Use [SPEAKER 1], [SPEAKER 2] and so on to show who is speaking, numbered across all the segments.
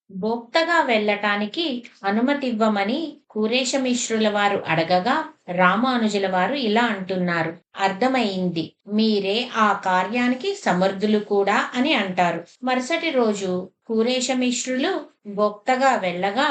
[SPEAKER 1] భోక్తగా వెళ్ళటానికి అనుమతివ్వమని కూరేశమిశ్రుల వారు అడగగా రామానుజుల వారు ఇలా అంటున్నారు. అర్థమయింది, మీరే ఆ కార్యానికి సమర్థులు కూడా అని అంటారు. మరుసటి రోజు కూరేశమిశ్రులు భోక్తగా వెళ్ళగా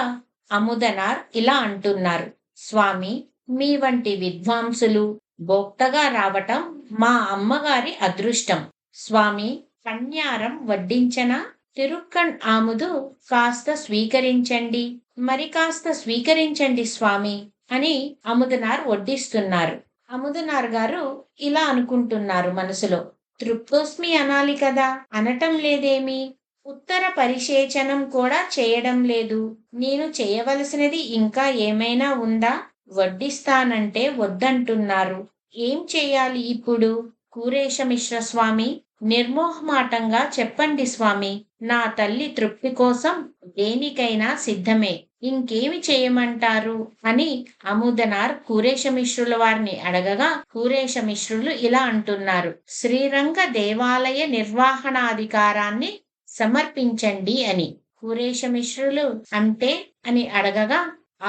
[SPEAKER 1] అముదనార్ ఇలా అంటున్నారు. స్వామి, మీ వంటి విద్వాంసులు భోక్తగా రావటం మా అమ్మగారి అదృష్టం. స్వామి, కన్యారం వడ్డించనా? తిరుక్కణ్ ఆముదు కాస్త స్వీకరించండి, మరి కాస్త స్వీకరించండి స్వామి అని అముదనార్ వడ్డిస్తున్నారు. అముదనార్ గారు ఇలా అనుకుంటున్నారు మనసులో, తృప్తోస్మి అనాలి కదా, అనటం లేదేమి? ఉత్తర పరిశేచనం కూడా చేయడం లేదు. నేను చేయవలసినది ఇంకా ఏమైనా ఉందా? వడ్డిస్తానంటే వద్దంటున్నారు. ఏం చెయ్యాలి ఇప్పుడు? కూరేశమిశ్ర స్వామి నిర్మోహమాటంగా చెప్పండి స్వామి, నా తల్లి తృప్తి కోసం దేనికైనా సిద్ధమే, ఇంకేమి చేయమంటారు అని అముదనార్ కూరేశమిశ్రుల వారిని అడగగా కూరేశమిశ్రులు ఇలా అంటున్నారు. శ్రీరంగ దేవాలయ నిర్వహణాధికారాన్ని సమర్పించండి అని. కూరేశమిశ్రులు అంటే అని అడగగా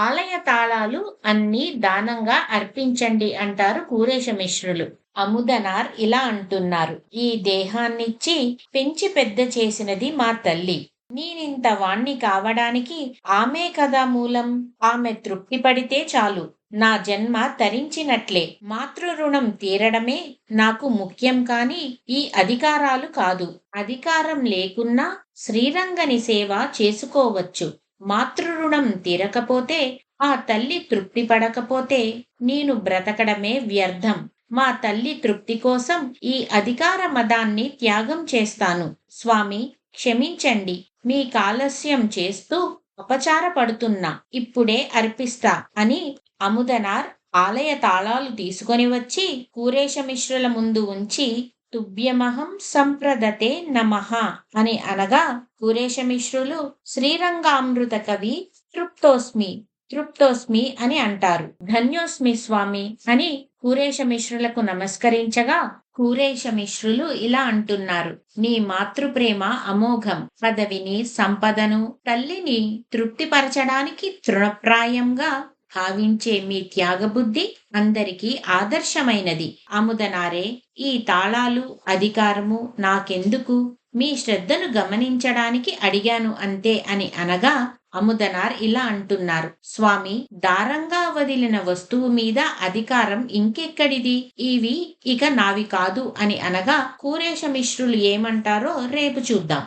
[SPEAKER 1] ఆలయ తాళాలు అన్నీ దానంగా అర్పించండి అంటారు కూరేశమిశ్రులు. అముదనార్ ఇలా అంటున్నారు. ఈ దేహాన్నిచ్చి పెంచి పెద్ద చేసినది మా తల్లి. నేనింత వాణ్ణి కావడానికి ఆమె కదా మూలం. ఆమె తృప్తి పడితే చాలు, నా జన్మ తరించినట్లే. మాతృ రుణం తీరడమే నాకు ముఖ్యం కాని ఈ అధికారాలు కాదు. అధికారం లేకున్నా శ్రీరంగని సేవ చేసుకోవచ్చు. మాతృ రుణం తీరకపోతే, ఆ తల్లి తృప్తి పడకపోతే నేను బ్రతకడమే వ్యర్థం. మా తల్లి తృప్తి కోసం ఈ అధికార మదాన్ని త్యాగం చేస్తాను. స్వామి, క్షమించండి, మీ కాలస్యం చేస్తూ అపచారపడుతున్నా. ఇప్పుడే అర్పిస్తా అని అముదనార్ ఆలయ తాళాలు తీసుకొని వచ్చి కూరేశమిశ్రుల ముందు ఉంచి తుభ్యమహం సంప్రదతే నమః అని అనగా కూరేశమిశ్రులు శ్రీరంగామృత కవి తృప్తోస్మి తృప్తోస్మి అని అంటారు. ధన్యోస్మి స్వామి అని కూరేశమిశ్రులకు నమస్కరించగా కూరేశమిశ్రులు ఇలా అంటున్నారు. నీ మాతృప్రేమ అమోఘం. పదవిని, సంపదను, తల్లిని తృప్తిపరచడానికి తృణప్రాయంగా భావించే మీ త్యాగబుద్ధి అందరికీ ఆదర్శమైనది. అముదనారే, ఈ తాళాలు, అధికారము నాకెందుకు? మీ శ్రద్ధను గమనించడానికి అడిగాను అంతే అని అనగా అముదనార్ ఇలా అంటున్నారు. స్వామి, దారంగా వదిలిన వస్తువు మీద అధికారం ఇంకెక్కడిది? ఇవి ఇక నావి కాదు అని అనగా కూరేశమిశ్రులు ఏమంటారో రేపు చూద్దాం.